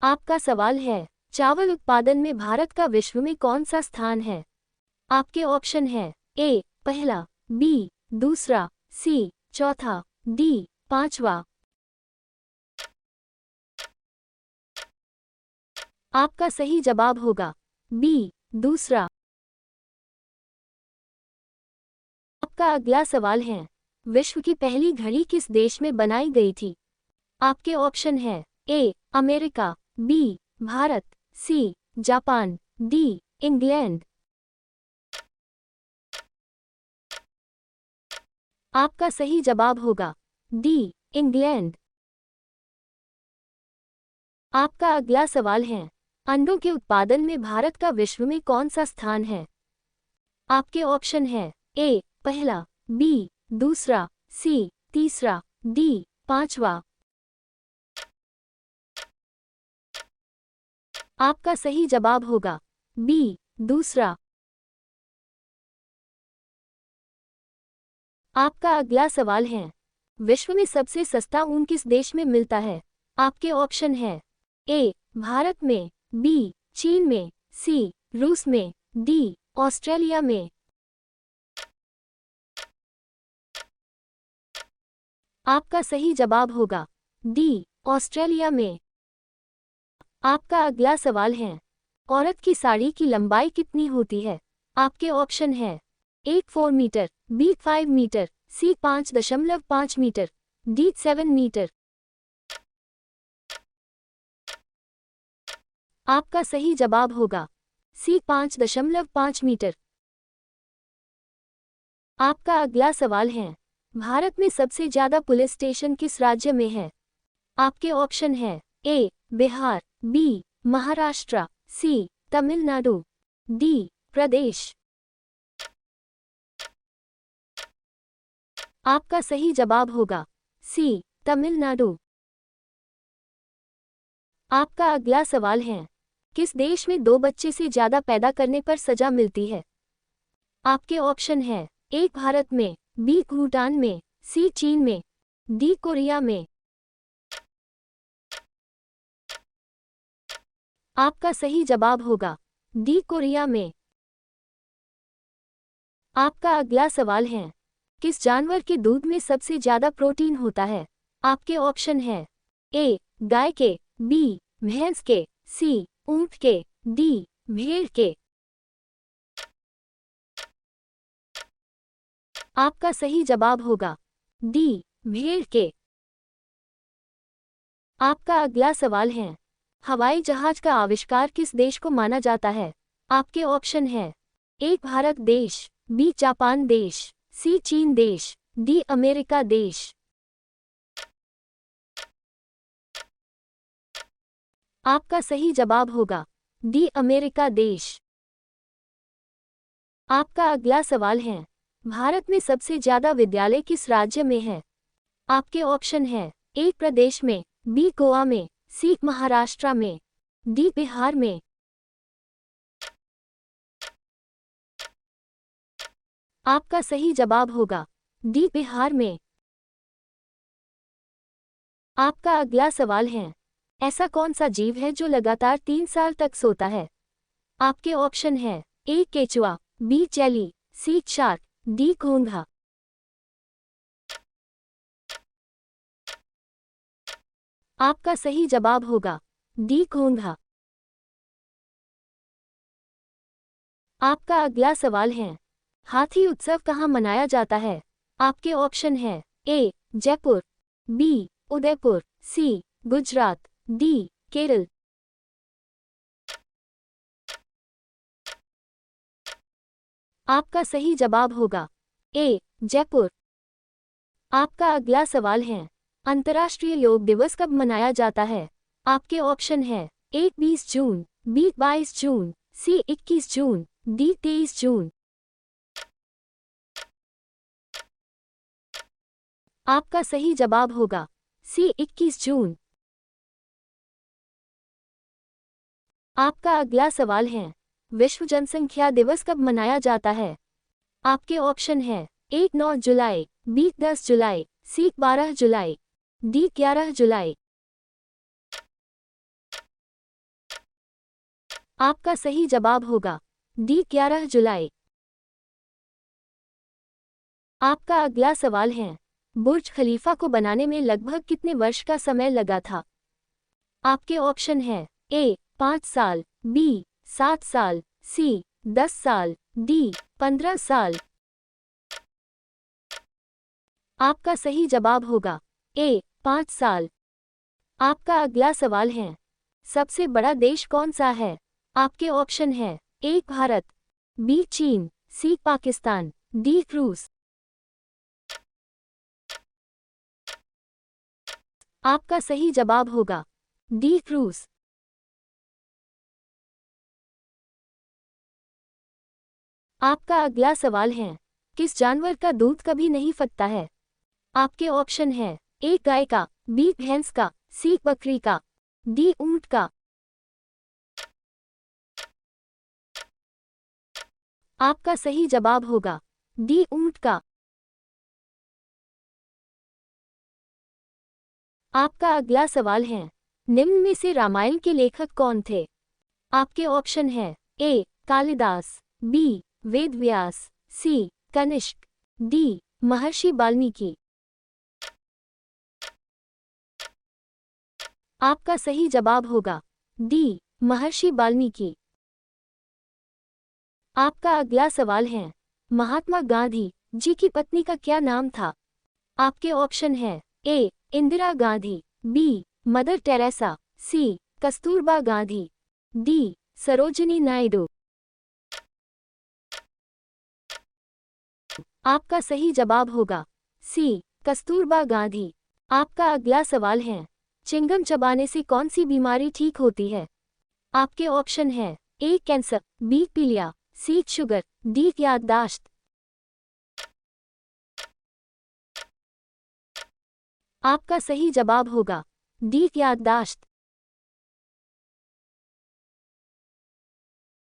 आपका सवाल है, चावल उत्पादन में भारत का विश्व में कौन सा स्थान है? आपके ऑप्शन है ए पहला, बी दूसरा, सी चौथा, डी पांचवा। आपका सही जवाब होगा बी दूसरा। आपका अगला सवाल है, विश्व की पहली घड़ी किस देश में बनाई गई थी? आपके ऑप्शन है A America, B Bharat, C Japan, D England. आपका सही जवाब होगा डी इंग्लैंड। आपका अगला सवाल है, अंडों के उत्पादन में भारत का विश्व में कौन सा स्थान है? आपके ऑप्शन है ए पहला, बी दूसरा, सी तीसरा, डी पांचवा। आपका सही जवाब होगा बी दूसरा। आपका अगला सवाल है, विश्व में सबसे सस्ता ऊन किस देश में मिलता है? आपके ऑप्शन है ए भारत में, बी चीन में, सी रूस में, डी ऑस्ट्रेलिया में। आपका सही जवाब होगा डी ऑस्ट्रेलिया में। आपका अगला सवाल है, औरत की साड़ी की लंबाई कितनी होती है? आपके ऑप्शन है ए 4 मीटर, बी 5 मीटर, सी 5.5 मीटर, डी 7 मीटर। आपका सही जवाब होगा सी 5.5 मीटर। आपका अगला सवाल है, भारत में सबसे ज्यादा पुलिस स्टेशन किस राज्य में है? आपके ऑप्शन है ए बिहार, बी महाराष्ट्र, सी तमिलनाडु, डी प्रदेश। आपका सही जवाब होगा सी तमिलनाडु। आपका अगला सवाल है, किस देश में 2 बच्चे से ज्यादा पैदा करने पर सजा मिलती है? आपके ऑप्शन है ए भारत में, बी भूटान में, सी चीन में, डी कोरिया में। आपका सही जवाब होगा डी कोरिया में। आपका अगला सवाल है, किस जानवर के दूध में सबसे ज्यादा प्रोटीन होता है? आपके ऑप्शन है ए गाय के, बी भैंस के, सी ऊंट के, डी भेड़ के। आपका सही जवाब होगा डी भेड़ के। आपका अगला सवाल है, हवाई जहाज का आविष्कार किस देश को माना जाता है? आपके ऑप्शन है ए भारत देश, बी जापान देश, सी चीन देश, डी अमेरिका देश। आपका सही जवाब होगा डी अमेरिका देश। आपका अगला सवाल है, भारत में सबसे ज्यादा विद्यालय किस राज्य में है? आपके ऑप्शन है ए प्रदेश में, बी गोवा में, सी महाराष्ट्र में, डी बिहार में। आपका सही जवाब होगा डी बिहार में। आपका अगला सवाल है, ऐसा कौन सा जीव है जो लगातार 3 साल तक सोता है? आपके ऑप्शन है ए केचुआ, बी चैली, सी शार्क, डी घोंघा। आपका सही जवाब होगा डी घोंघा। आपका अगला सवाल है, हाथी उत्सव कहाँ मनाया जाता है? आपके ऑप्शन है ए जयपुर, बी उदयपुर, सी गुजरात, डी केरल। आपका सही जवाब होगा ए जयपुर। आपका अगला सवाल है, अंतर्राष्ट्रीय योग दिवस कब मनाया जाता है? आपके ऑप्शन है ए 20 जून, बी 22 जून, सी 21 जून, डी 23 जून। आपका सही जवाब होगा सी 21 जून। आपका अगला सवाल है, विश्व जनसंख्या दिवस कब मनाया जाता है? आपके ऑप्शन है ए 9 जुलाई, बी 10 जुलाई, सी 12 जुलाई, डी 11 जुलाई। आपका सही जवाब होगा डी 11 जुलाई। आपका अगला सवाल है, बुर्ज खलीफा को बनाने में लगभग कितने वर्ष का समय लगा था? आपके ऑप्शन है ए 5 साल, बी 7 साल, सी 10 साल, डी 15 साल। आपका सही जवाब होगा ए 5 साल। आपका अगला सवाल है, सबसे बड़ा देश कौन सा है? आपके ऑप्शन है ए भारत, बी चीन, सी पाकिस्तान, डी रूस। आपका सही जवाब होगा डी रूस। आपका अगला सवाल है, किस जानवर का दूध कभी नहीं फटता है? आपके ऑप्शन है ए गाय का, बी भैंस का, सी बकरी का, डी ऊंट का। आपका सही जवाब होगा डी ऊंट का। आपका अगला सवाल है, निम्न में से रामायण के लेखक कौन थे? आपके ऑप्शन है ए कालिदास, बी वेदव्यास, सी कनिष्क, डी महर्षि वाल्मीकि। आपका सही जवाब होगा डी महर्षि वाल्मीकि। आपका अगला सवाल है, महात्मा गांधी जी की पत्नी का क्या नाम था? आपके ऑप्शन है A Indira Gandhi, B Mother Teresa, C Kasturba Gandhi, D Sarojini Naidu. आपका सही जवाब होगा सी कस्तूरबा गांधी। आपका अगला सवाल है, चिंगम चबाने से कौन सी बीमारी ठीक होती है? आपके ऑप्शन है ए कैंसर, बी पीलिया, सी शुगर, डी याददाश्त। आपका सही जवाब होगा डी याददाश्त।